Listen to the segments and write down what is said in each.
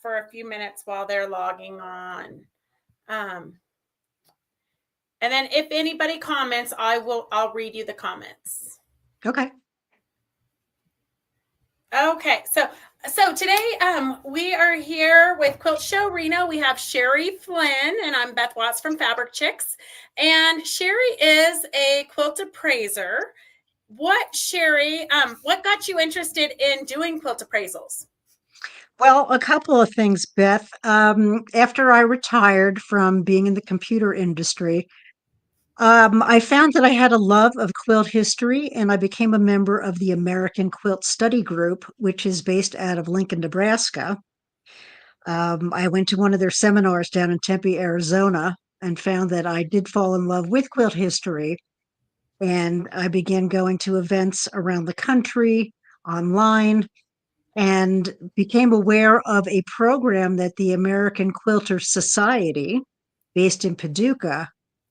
for a few minutes while they're logging on. And then if anybody comments, I'll read you the comments. Okay. Okay, so today we are here with Quilt Show Reno. We have Sherry Flynn, and I'm Beth Watts from Fabric Chicks. And Sherry is a quilt appraiser. Sherry, what got you interested in doing quilt appraisals? Well, a couple of things, Beth. After I retired from being in the computer industry, I found that I had a love of quilt history, and I became a member of the American Quilt Study Group, which is based out of Lincoln, Nebraska. I went to one of their seminars down in Tempe, Arizona, and found that I did fall in love with quilt history. And I began going to events around the country, online, and became aware of a program that the American Quilter Society, based in Paducah,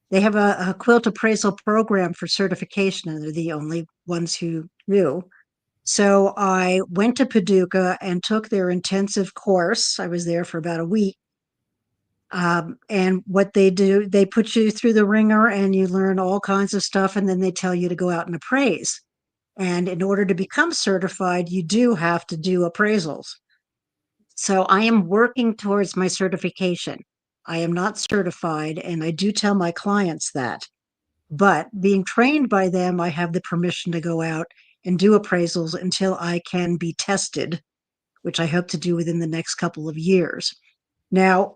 they have a quilt appraisal program for certification, and they're the only ones who do. So I went to Paducah and took their intensive course. I was there for about a week. And what they do, they put you through the ringer and you learn all kinds of stuff, and then they tell you to go out and appraise. And in order to become certified, you do have to do appraisals. So I am working towards my certification. I am not certified, and I do tell my clients that. But being trained by them, I have the permission to go out and do appraisals until I can be tested, which I hope to do within the next couple of years. Now,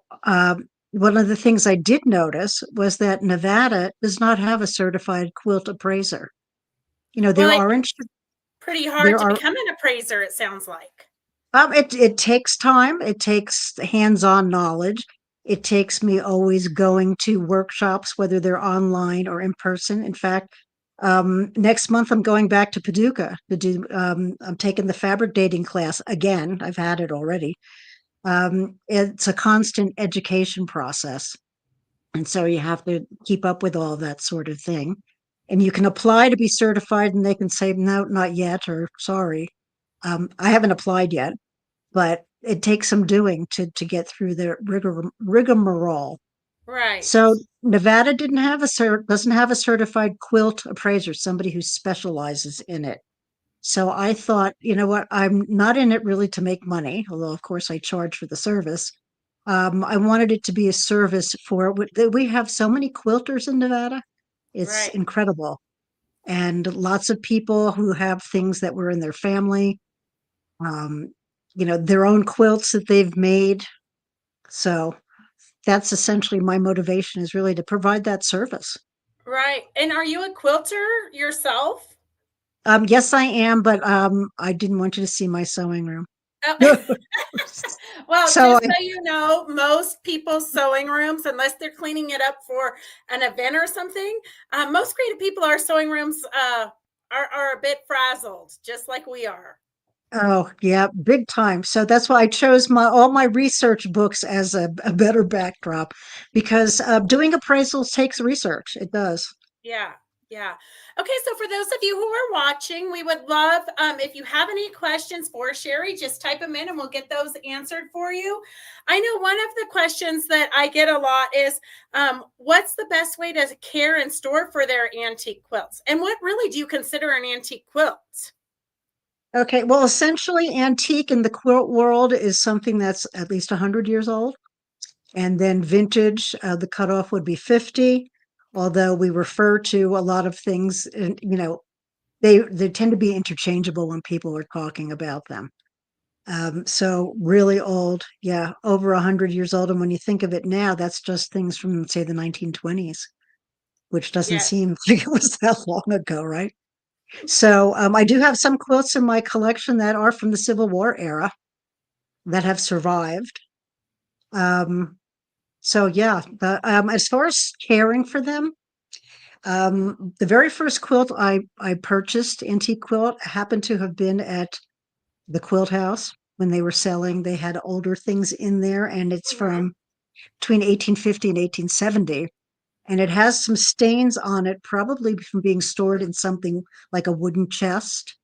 one of the things I did notice was that Nevada does not have a certified quilt appraiser. You know, Well, it's pretty hard to become an appraiser, it sounds like. It takes time. It takes hands-on knowledge. It takes me always going to workshops, whether they're online or in person. In fact, next month I'm going back to Paducah to do. I'm taking the fabric dating class again. I've had it already. It's a constant education process, and so you have to keep up with all that sort of thing. And you can apply to be certified, and they can say no, not yet, or sorry. I haven't applied yet, but it takes some doing to get through the rigmarole. Right. So Nevada doesn't have a certified quilt appraiser, somebody who specializes in it. So I thought, you know what, I'm not in it really to make money, although of course I charge for the service. I wanted it to be a service for. We have so many quilters in Nevada. It's Right. incredible. And lots of people who have things that were in their family, um, their own quilts that they've made. So that's essentially my motivation, is really to provide that service. Right. And are you a quilter yourself? Yes, I am, but I didn't want you to see my sewing room. Oh. Well, So just so you know, most people's sewing rooms, unless they're cleaning it up for an event or something, most creative people, our sewing rooms are a bit frazzled, just like we are. Oh, yeah, big time. So that's why I chose all my research books as a better backdrop, because doing appraisals takes research. It does. Yeah. Yeah. Okay. So for those of you who are watching, we would love, if you have any questions for Sherry, just type them in and we'll get those answered for you. I know one of the questions that I get a lot is, what's the best way to care and store for their antique quilts? And what really do you consider an antique quilt? Okay, well, essentially, antique in the quilt world is something that's at least 100 years old. And then vintage, the cutoff would be 50, although we refer to a lot of things, and, they tend to be interchangeable when people are talking about them. So really old, yeah, over 100 years old. And when you think of it now, that's just things from, say, the 1920s, which doesn't Yes. seem like it was that long ago, right? So I do have some quilts in my collection that are from the Civil War era that have survived. So yeah, as far as caring for them, the very first quilt I purchased, antique quilt, happened to have been at the Quilt House when they were selling. They had older things in there, and it's from between 1850 and 1870. And it has some stains on it, probably from being stored in something like a wooden chest.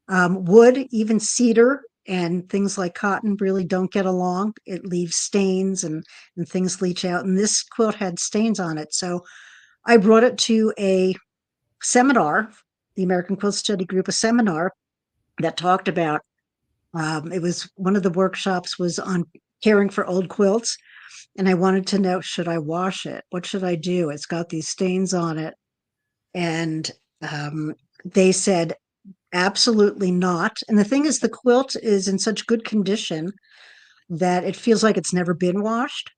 Wood, even cedar, and things like cotton really don't get along. It leaves stains and things leach out. And this quilt had stains on it. So I brought it to a seminar, the American Quilt Study Group, a seminar that talked about it was one of the workshops was on caring for old quilts. And I wanted to know, should I wash it? What should I do? It's got these stains on it. And they said, absolutely not. And the thing is, the quilt is in such good condition that it feels like it's never been washed.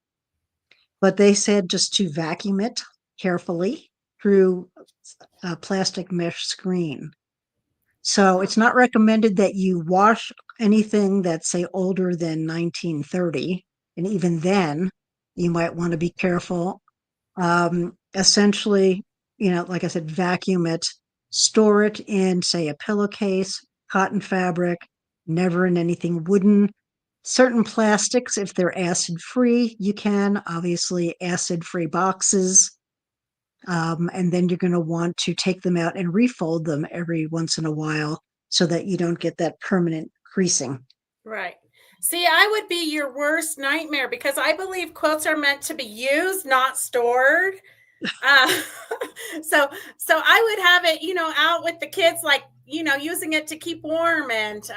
But they said just to vacuum it carefully through a plastic mesh screen. So Hmm. it's not recommended that you wash anything that's, say, older than 1930. And even then, you might want to be careful. Essentially, like I said, vacuum it, store it in, say, a pillowcase, cotton fabric, never in anything wooden. Certain plastics, if they're acid free, you can, obviously, acid free boxes. And then you're going to want to take them out and refold them every once in a while so that you don't get that permanent creasing. Right. See, I would be your worst nightmare because I believe quilts are meant to be used, not stored. Uh, so so I would have it, out with the kids, like, using it to keep warm and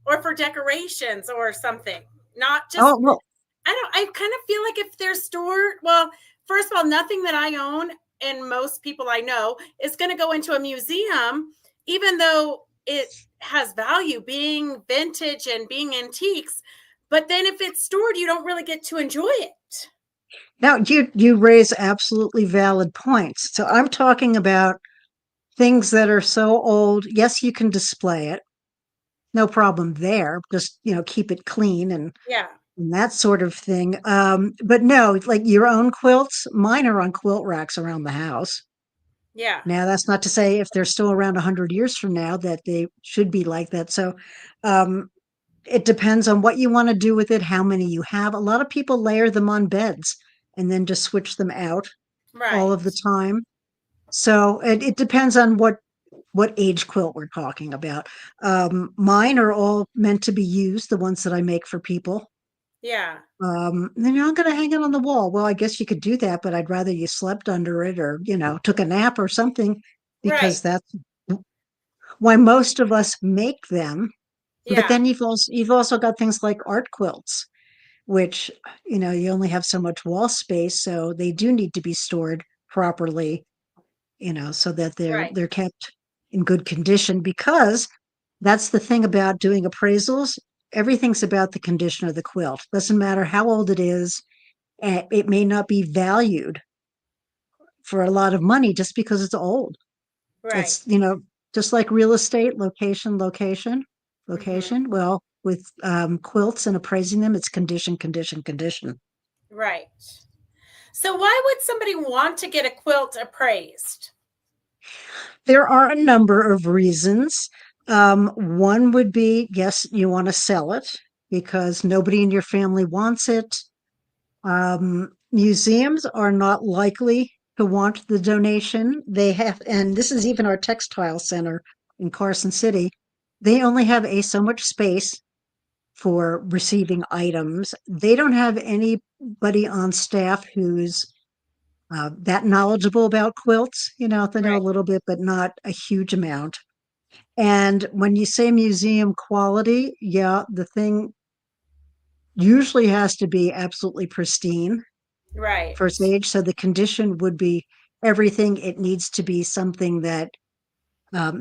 or for decorations or something. Not just Oh, well, I kind of feel like if they're stored, well, first of all, nothing that I own and most people I know is going to go into a museum, even though it has value being vintage and being antiques. But then if it's stored, you don't really get to enjoy it. now you raise absolutely valid points. So I'm talking about things that are so old. Yes, you can display it. No problem there. Just, keep it clean Yeah. and that sort of thing. But no, like your own quilts, mine are on quilt racks around the house. Yeah. Now, that's not to say if they're still around 100 years from now that they should be like that. So, um, it depends on what you want to do with it, how many you have. A lot of people layer them on beds and then just switch them out all of the Right. time. So it depends on what age quilt we're talking about. Mine are all meant to be used, the ones that I make for people. Yeah. Then I'm going to hang it on the wall. Well, I guess you could do that, but I'd rather you slept under it or, took a nap or something Right. because that's why most of us make them. But Yeah. then you've also got things like art quilts, which, you only have so much wall space, so they do need to be stored properly, so that they're Right. they're kept in good condition because that's the thing about doing appraisals. Everything's about the condition of the quilt. Doesn't matter how old it is, it may not be valued for a lot of money just because it's old. Right. It's, just like real estate, location, location, Hmm. location. Well, with quilts and appraising them, it's condition, condition, condition. Right. So why would somebody want to get a quilt appraised? There are a number of reasons. One would be, yes, you want to sell it because nobody in your family wants it. Museums are not likely to want the donation. They have, and this is even our textile center in Carson City. They only have so much space for receiving items. They don't have anybody on staff who's that knowledgeable about quilts. They know a Right. little bit, but not a huge amount. And when you say museum quality, yeah, the thing usually has to be absolutely pristine Right. for its age. So the condition would be everything. It needs to be something that,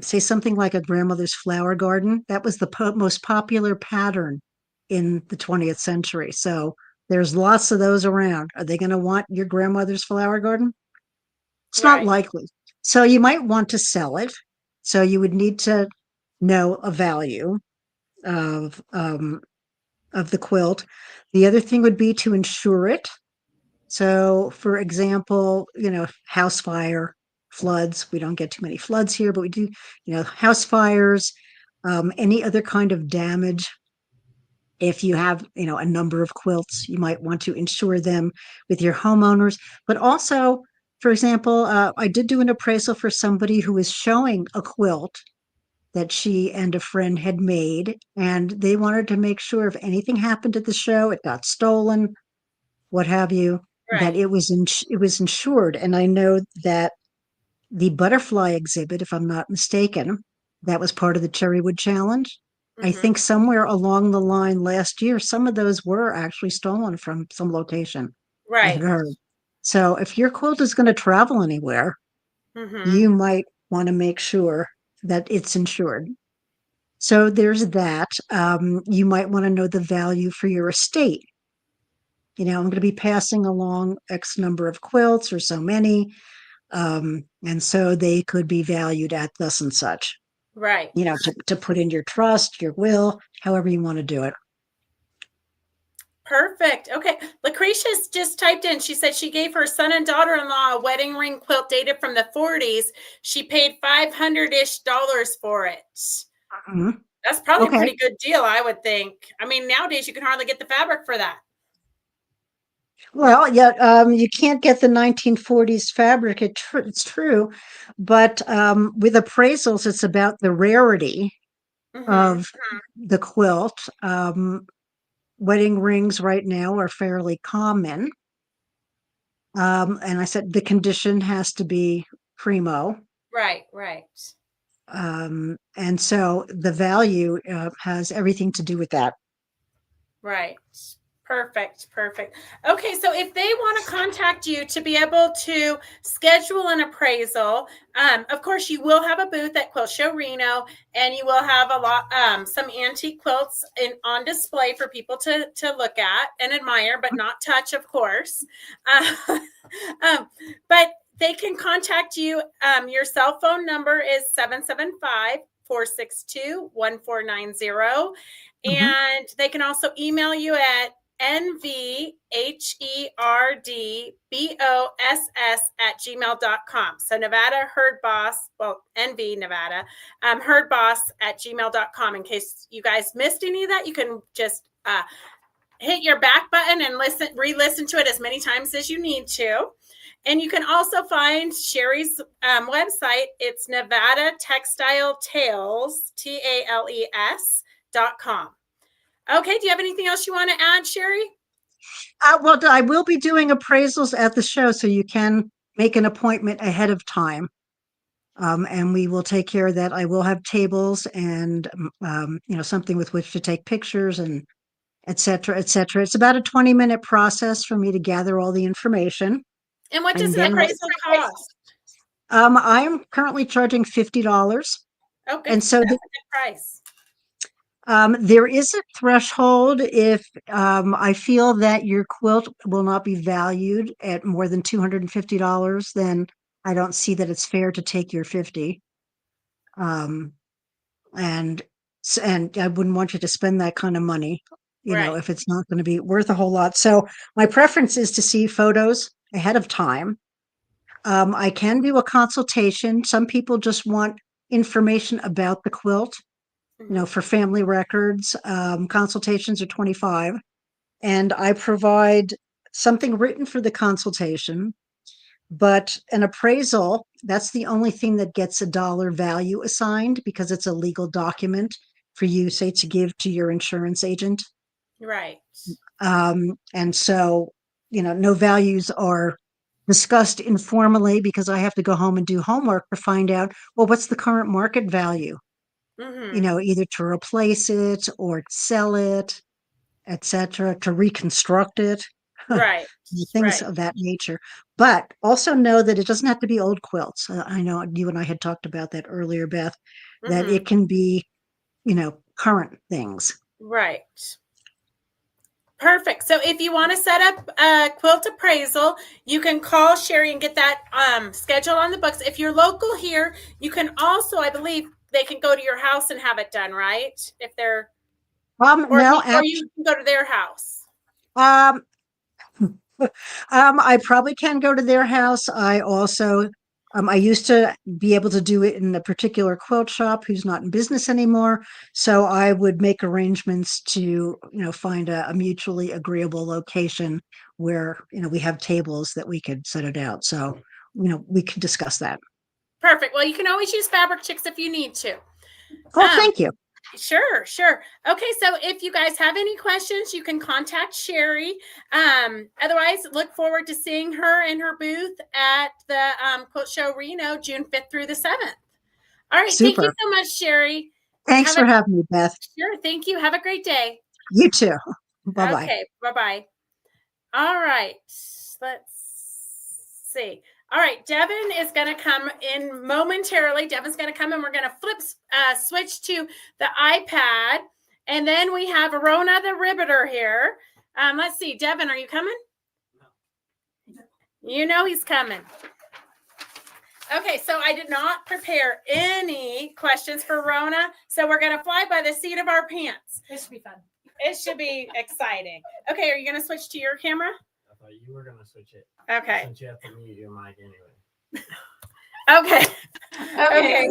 say, something like a grandmother's flower garden. That was the most popular pattern in the 20th century. So there's lots of those around. Are they going to want your grandmother's flower garden? It's not Right. likely. So you might want to sell it. So you would need to know a value of the quilt. The other thing would be to insure it. So, for example, house fire, floods. We don't get too many floods here, but we do, house fires, any other kind of damage. If you have, a number of quilts, you might want to insure them with your homeowners. But also, for example, I did do an appraisal for somebody who was showing a quilt that she and a friend had made, and they wanted to make sure if anything happened at the show, it got stolen, what have you, that Right. it was insured. And I know that the butterfly exhibit, if I'm not mistaken, that was part of the Cherrywood Challenge. I Mm-hmm. think somewhere along the line last year, some of those were actually stolen from some location. I had Right. heard. So if your quilt is going to travel anywhere, Mm-hmm. you might want to make sure that it's insured. So there's that. You might want to know the value for your estate. I'm going to be passing along X number of quilts or so many. And so they could be valued at thus and such, Right. to put in your trust, your will, however you want to do it. Perfect. Okay. Lucretia's just typed in. She said she gave her son and daughter-in-law a wedding ring quilt dated from the 40s. She paid $500-ish for it. Mhm. That's probably a Okay. pretty good deal, I would think. I mean, nowadays you can hardly get the fabric for that. Well, yeah, you can't get the 1940s fabric. It's true, but with appraisals, it's about the rarity Mm-hmm. of the quilt. Wedding rings right now are fairly common. And I said the condition has to be primo. Right, right, And so the value has everything to do with that. right. Perfect, perfect. Okay, so if they want to contact you to be able to schedule an appraisal, of course you will have a booth at Quilt Show Reno, and you will have a lot, some antique quilts on display for people to look at and admire, but not touch, of course. Uh, but they can contact you. Your cell phone number is 775-462-1490. Mhm. And they can also email you at nvherdboss@gmail.com. So Nevada Herd Boss, well, NV Nevada, Herd Boss at gmail.com. In case you guys missed any of that, you can just hit your back button and re-listen to it as many times as you need to. And you can also find Sherry's website. It's Nevada Textile Tales, TALES.com. Okay, do you have anything else you want to add, Sherry? Well, I will be doing appraisals at the show, so you can make an appointment ahead of time. And we will take care of that. I will have tables and something with which to take pictures and et cetera, et cetera. It's about a 20-minute process for me to gather all the information. And what does And an then appraisal cost? I'm currently charging $50. Oh, good. And so That's a good price. there is a threshold if I feel that your quilt will not be valued at more than $250, then I don't see that it's fair to take your 50. Um, and and I wouldn't want you to spend that kind of money, Right. if it's not going to be worth a whole lot. So my preference is to see photos ahead of time. I can do a consultation. Some people just want information about the quilt, Mm-hmm. for family records. Consultations are 25, and I provide something written for the consultation, but an appraisal, that's the only thing that gets a dollar value assigned because it's a legal document for you, say, to give to your insurance agent. Right. And so, no values are discussed informally because I have to go home and do homework to find out, well, what's the current market value? Mm-hmm. Either to replace it or sell it, etc., to reconstruct it, Right. things Right. of that nature. But also know that it doesn't have to be old quilts. I know you and I had talked about that earlier, Beth, that Mm-hmm. it can be, current things. Right. Perfect. So if you want to set up a quilt appraisal, you can call Sherry and get that scheduled on the books. If you're local here, you can also, I believe, they can go to your house and have it done, right? If they're No, or you can go to their house. um, I probably can go to their house. I also, I used to be able to do it in a particular quilt shop who's not in business anymore. So I would make arrangements to, find a mutually agreeable location where, we have tables that we could set it out. So, we could discuss that. Perfect. Well, you can always use Fabric Chicks if you need to. Oh, thank you. Sure, sure. Okay, so if you guys have any questions, you can contact Sherry. Otherwise, look forward to seeing her in her booth at the Quilt Show Reno, June 5th through the 7th. All right, thank you Super. so much, Sherry. Thanks for having me, Beth. Sure, thank you. Have a great day. You too. Bye-bye. Okay, bye-bye. All right, let's see. All right, Devin is going to come in momentarily. Devin's going to come and we're going to switch to the iPad. And then we have Rona the Ribbiter here. Let's see, Devin, are you coming? No. You know he's coming. Okay, so I did not prepare any questions for Rona. So we're going to fly by the seat of our pants. This should be fun. It should be exciting. Okay, are you going to switch to your camera? I thought you were going to switch it. Okay. Since you have to mute your mic anyway. Okay. Okay.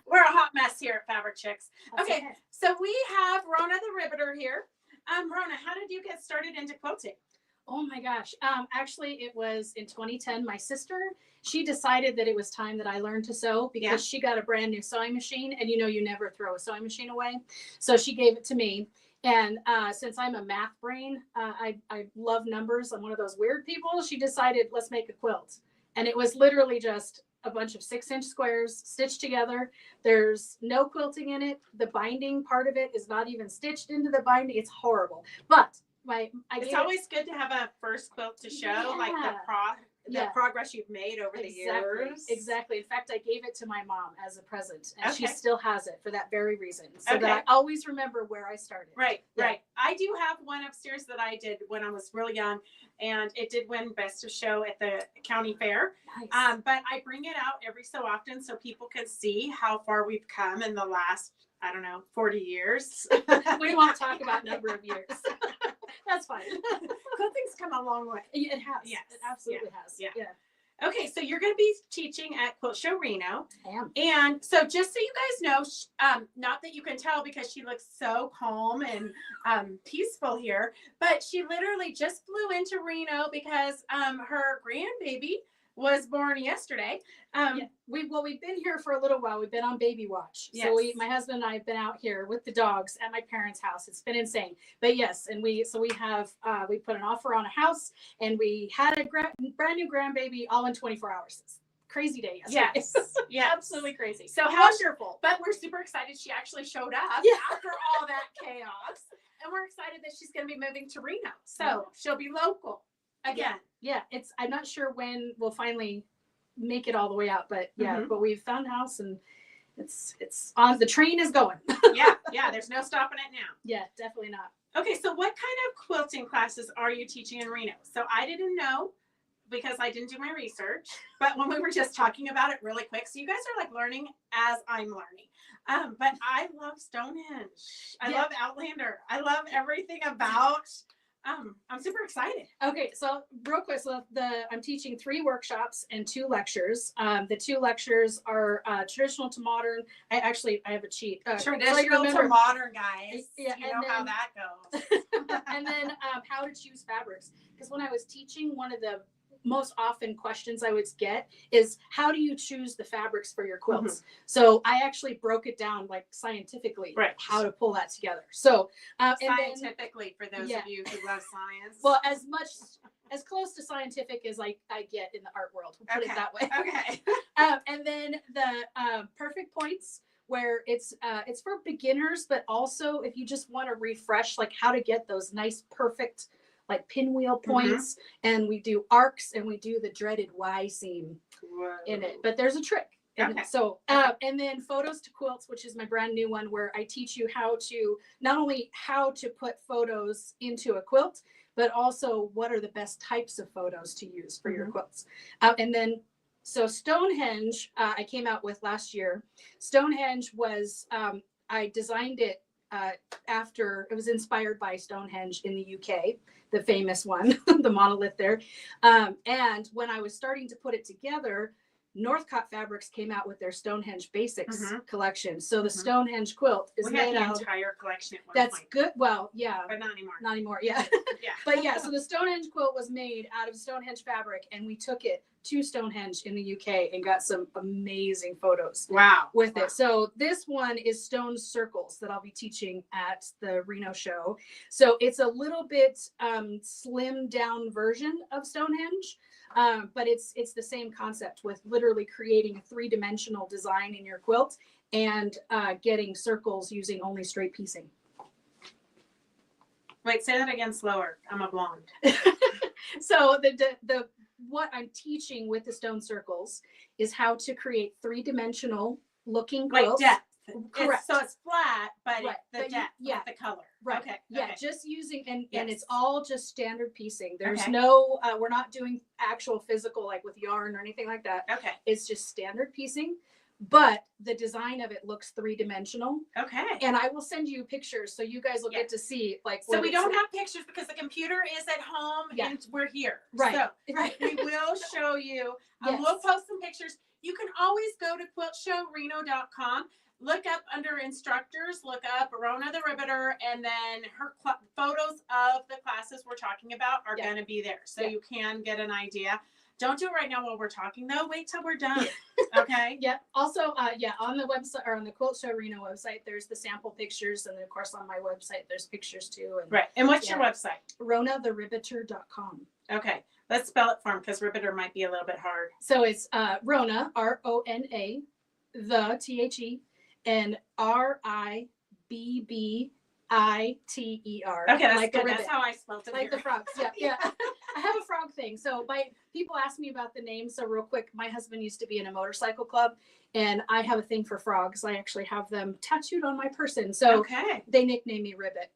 We're a hot mess here at Fabric Chicks. Okay, so we have Rona the Ribbiter here. Rona, how did you get started into quilting? Oh my gosh. Actually, it was in 2010. My sister, she decided that it was time that I learned to sew because she got a brand new sewing machine, and you never throw a sewing machine away. So she gave it to me. And since I'm a math brain, I love numbers. I'm one of those weird people. She decided, let's make a quilt. And it was literally just a bunch of 6-inch squares stitched together. There's no quilting in it. The binding part of it is not even stitched into the binding. It's horrible. But it's always good to have a first quilt to show, like the progress you've made over the years. Exactly. In fact, I gave it to my mom as a present, and she still has it for that very reason, so that I always remember where I started. Right. I do have one upstairs that I did when I was really young, and it did win Best of Show at the county fair. Nice. But I bring it out every so often so people can see how far we've come in the last, 40 years. We won't talk about number of years. That's fine. Quilting's come a long way. It has. Yes. It absolutely has. Yeah. Okay, so you're going to be teaching at Quilt Show Reno. I am. And so just so you guys know, not that you can tell because she looks so calm and peaceful here, but she literally just flew into Reno because her grandbaby was born yesterday. We've been here for a little while. We've been on baby watch. Yes. So my husband and I have been out here with the dogs at my parents' house. It's been insane. But yes, and we have we put an offer on a house, and we had a brand new grandbaby all in 24 hours. It's a crazy day yesterday. Yes. Yes. Absolutely crazy. So wonderful. But we're super excited she actually showed up after all that chaos. And we're excited that she's going to be moving to Reno. So she'll be local again. Yeah, I'm not sure when we'll finally make it all the way out, but but we've found a house, and it's on. The train is going. yeah, there's no stopping it now. Yeah, definitely not. Okay, so what kind of quilting classes are you teaching in Reno? So I didn't know because I didn't do my research, but when we were just talking about it really quick, so you guys are like learning as I'm learning. But I love Stonehenge. I love Outlander. I love everything about. I'm super excited. Okay, so real quick, I'm teaching 3 workshops and 2 lectures. The 2 lectures are traditional to modern. I have a cheat. Traditional to modern, guys. Yeah, you know how that goes. And then how to choose fabrics. Because when I was teaching, one of the most often questions I would get is, how do you choose the fabrics for your quilts? Mm-hmm. So I actually broke it down like scientifically, how to pull that together. So scientifically, for those of you who love science. Well, as close to scientific as I get in the art world, we'll put it that way. Okay. And then the perfect points, where it's for beginners, but also if you just want to refresh, like how to get those nice, perfect, like pinwheel points, and we do arcs, and we do the dreaded Y seam in it. But there's a trick. And so, and then photos to quilts, which is my brand new one, where I teach you not only how to put photos into a quilt, but also what are the best types of photos to use for your quilts. And then, so Stonehenge, I came out with last year. Stonehenge was, I designed it after, it was inspired by Stonehenge in the UK, the famous one, the monolith there. And when I was starting to put it together, Northcott Fabrics came out with their Stonehenge Basics Mhm. collection. So the Mhm. Stonehenge quilt is We had made the out. entire collection at one That's point, good. Well, yeah, but not anymore. not anymore. Yeah. Yeah. But yeah, so the Stonehenge quilt was made out of Stonehenge fabric, and we took it to Stonehenge in the UK and got some amazing photos Wow. with Wow. it. So this one is stone circles that I'll be teaching at the Reno show. So it's a little bit slimmed down version of Stonehenge, but it's the same concept with literally creating a 3-dimensional design in your quilt and getting circles using only straight piecing. Wait, say that again slower. I'm a blonde. So the what I'm teaching with the stone circles is how to create 3-dimensional looking Like quilts. depth. Correct. So it's flat, but Right. the But depth, yeah. with the color. Right. Okay. Yeah. Okay. Just using and Yes. it's all just standard piecing. There's Okay. no we're not doing actual physical like with yarn or anything like that. Okay. It's just standard piecing, but the design of it looks 3-dimensional. Okay. And I will send you pictures so you guys will Yeah. get to see like. So what we it's- don't have pictures because the computer is at home Yeah. and we're here. Right. So Right. we will show you. Yes. We'll post some pictures. You can always go to quiltshowreno.com. Look up under instructors, look up Rona the Ribbiter, and then her photos of the classes we're talking about are Yeah. going to be there. So Yeah. you can get an idea. Don't do it right now while we're talking, though. Wait till we're done. Okay? Yeah. Also, on the website or on the Quilt Show Reno website, there's the sample pictures, and then of course on my website there's pictures too. And Right. And what's your Yeah. website? RonaTheRibbiter.com. Okay. Let's spell it for him because Ribbiter might be a little bit hard. So it's Rona, RONA, the THE, and RIBBITER. Okay, that's like good. the That's ribbit. how I spelled it. Like here. the frogs. Yeah, yeah. I have a frog thing. So people ask me about the name. So real quick, my husband used to be in a motorcycle club, and I have a thing for frogs. I actually have them tattooed on my person. So Okay. they nickname me Ribbit.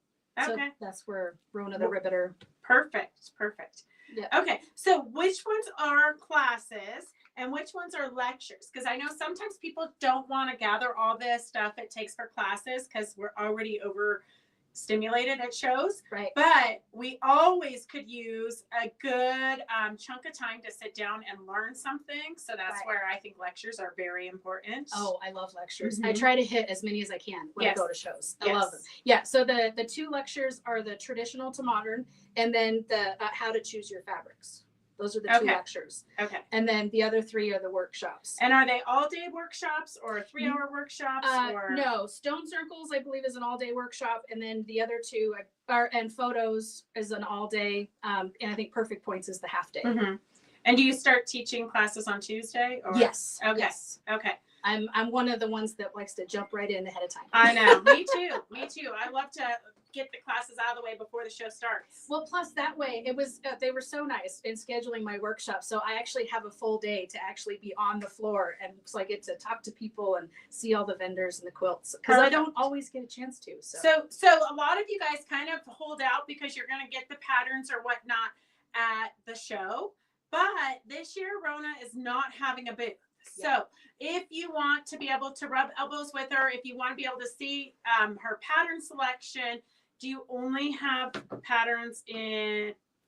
So Okay. that's where Rona the Ribbiter. Perfect. Perfect. Yeah. Okay. So which ones are classes and which ones are lectures? Because I know sometimes people don't want to gather all this stuff it takes for classes because we're already overstimulated at shows. Right. But we always could use a good chunk of time to sit down and learn something. So that's Right. where I think lectures are very important. Oh, I love lectures. Mhm. I try to hit as many as I can when Yes. I go to shows. I Yes. love them. Yeah. So the 2 lectures are the traditional to modern, and then the how to choose your fabrics. Those are the 2 Okay. lectures. Okay. And then the other 3 are the workshops. And are they all day workshops or 3-hour workshops? Or No, Stone Circles, I believe, is an all-day workshop, and then the other 2 are and photos is an all-day, and I think Perfect Points is the half-day. Mhm. And do you start teaching classes on Tuesday? Or? Yes. Okay. Yes. Okay. I'm one of the ones that likes to jump right in ahead of time. I know. Me too. Me too. I love to get the classes out of the way before the show starts. Well, plus that way it was they were so nice in scheduling my workshop. So I actually have a full day to actually be on the floor, and so I get to talk to people and see all the vendors and the quilts because I Perfect. don't always get a chance to. So a lot of you guys kind of hold out because you're going to get the patterns or whatnot at the show. But this year, Rona is not having a booth. Yeah. So if you want to be able to rub elbows with her, if you want to be able to see her pattern selection, do you only have patterns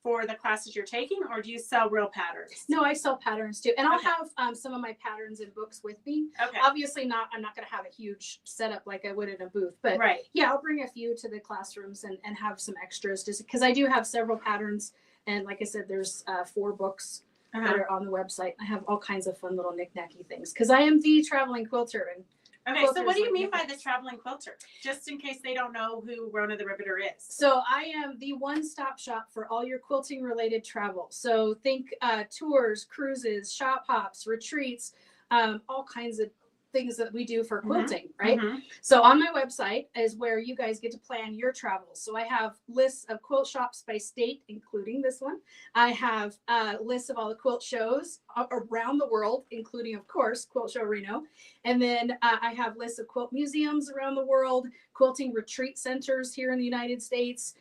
for the classes you're taking, or do you sell real patterns? No, I sell patterns too, and I'll Okay. have some of my patterns and books with me. Okay. Obviously, I'm not going to have a huge setup like I would in a booth, but Right. yeah, I'll bring a few to the classrooms and have some extras just because I do have several patterns, and like I said, there's 4 books that Uh-huh. are on the website. I have all kinds of fun little knick-knacky things because I am the traveling quilter. And Okay, so quilters what do you like mean by the knickknacks. traveling quilter? Just in case they don't know who Rona the Ribbiter is. So I am the one-stop shop for all your quilting related travel. So think tours, cruises, shop hops, retreats, all kinds of things that we do for quilting, right? Mhm. So on my website is where you guys get to plan your travels. So I have lists of quilt shops by state, including this one. I have lists of all the quilt shows around the world, including, of course, Quilt Show Reno. And then I have lists of quilt museums around the world, quilting retreat centers here in the United States,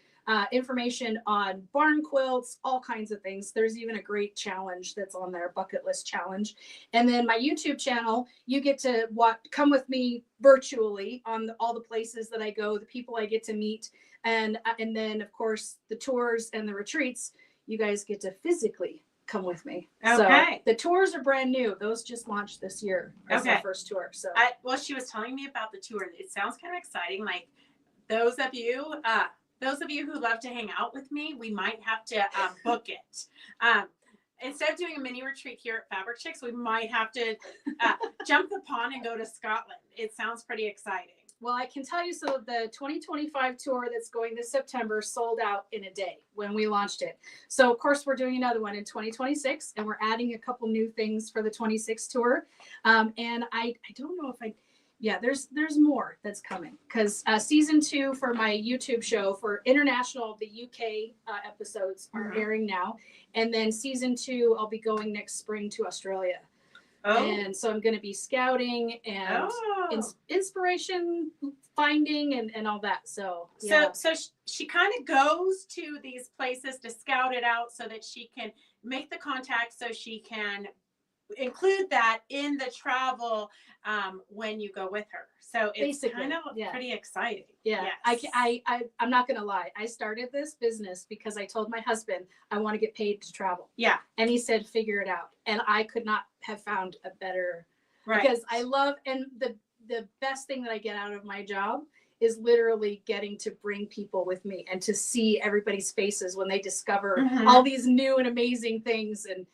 information on barn quilts, all kinds of things. There's even a great challenge that's on there, bucket list challenge. And then my YouTube channel, you get to come with me virtually on all the places that I go, the people I get to meet, and then of course the tours and the retreats. You guys get to physically come with me. Okay. So the tours are brand new. Those just launched this year. That's Okay. our first tour. So Well, she was telling me about the tour. It sounds kind of exciting. Like those of you who love to hang out with me, we might have to book it. Instead of doing a mini retreat here at Fabric Chicks, we might have to jump the pond and go to Scotland. It sounds pretty exciting. well, I can tell you, so the 2025 tour that's going this September sold out in a day when we launched it. So of course we're doing another one in 2026, and we're adding a couple new things for the 26 tour. And I don't know if there's more that's coming, because season 2 for my YouTube show for international, the UK episodes are airing now, and then season 2 I'll be going next spring to Australia. And so I'm going to be scouting and inspiration finding and all that. So she kind of goes to these places to scout it out so that she can make the contact, so she can include that in the travel when you go with her. So it's kind of pretty exciting. Yeah. Yes. I'm not going to lie. I started this business because I told my husband I want to get paid to travel. Yeah. And he said, figure it out. And I could not have found a better, right. Because I love, and the best thing that I get out of my job is literally getting to bring people with me and to see everybody's faces when they discover all these new and amazing things. And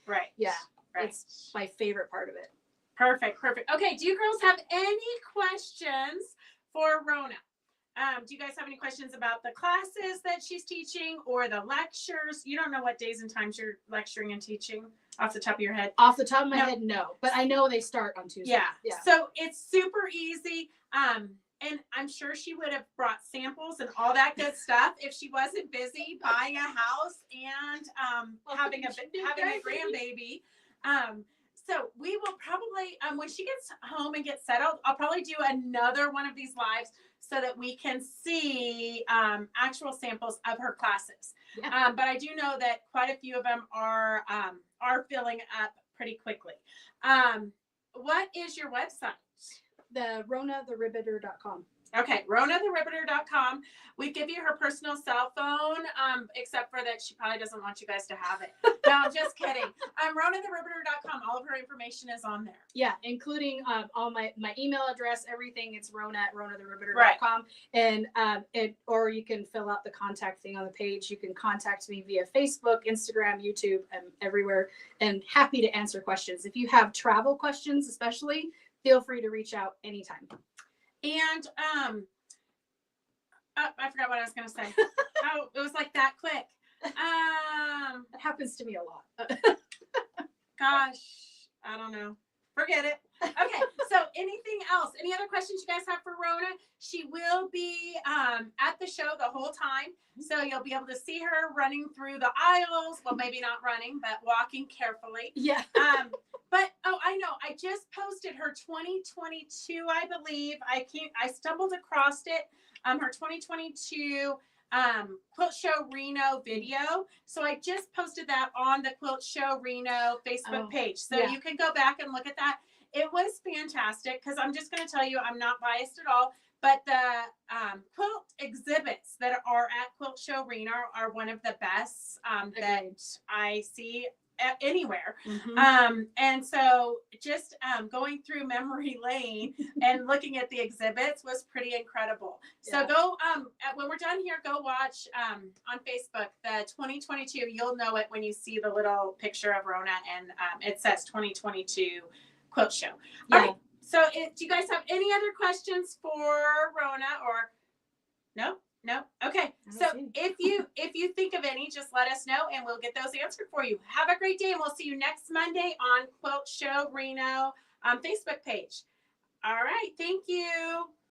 it's my favorite part of it. Perfect. Okay, do you girls have any questions for Rona? Do you guys have any questions about the classes that she's teaching or the lectures? You don't know what days and times you're lecturing and teaching off the top of your head? Off the top of my head, no. But I know they start on Tuesday. Yeah. So it's super easy. And I'm sure she would have brought samples and all that good stuff if she wasn't busy buying a house and having a grandbaby. So we will probably, when she gets home and gets settled, I'll probably do another one of these lives so that we can see actual samples of her classes. Yeah. But I do know that quite a few of them are filling up pretty quickly. What is your website? The RonaTheRibbiter.com. Okay, RonaTheRibbiter.com. We give you her personal cell phone, except for that she probably doesn't want you guys to have it. No, I'm just kidding. RonaTheRibbiter.com. All of her information is on there. Yeah, including all my email address, everything. It's Rona@RonaTheRibbiter.com. Right. And or you can fill out the contact thing on the page. You can contact me via Facebook, Instagram, YouTube, and everywhere. And happy to answer questions. If you have travel questions, especially, feel free to reach out anytime. And I forgot what I was going to say. Oh, it was like that quick. It happens to me a lot. Gosh, I don't know. Forget it. Okay, so anything else? Any other questions you guys have for Rona? She will be at the show the whole time. So you'll be able to see her running through the aisles. Well, maybe not running, but walking carefully. Yeah. But I know. I just posted her 2022, I believe. I stumbled across it. Her 2022 Quilt Show Reno video. So I just posted that on the Quilt Show Reno Facebook page. So you can go back and look at that. It was fantastic because I'm just going to tell you, I'm not biased at all. But the quilt exhibits that are at Quilt Show Reno are one of the best that I see anywhere. And so just going through memory lane and looking at the exhibits was pretty incredible. So go, when we're done here, go watch on Facebook the 2022. You'll know it when you see the little picture of Rona and it says 2022 Quilt Show. All right. So do you guys have any other questions for Rona or no? No. Okay. So if you think of any, just let us know and we'll get those answered for you. Have a great day and we'll see you next Monday on Quilt Show Reno Facebook page. All right. Thank you.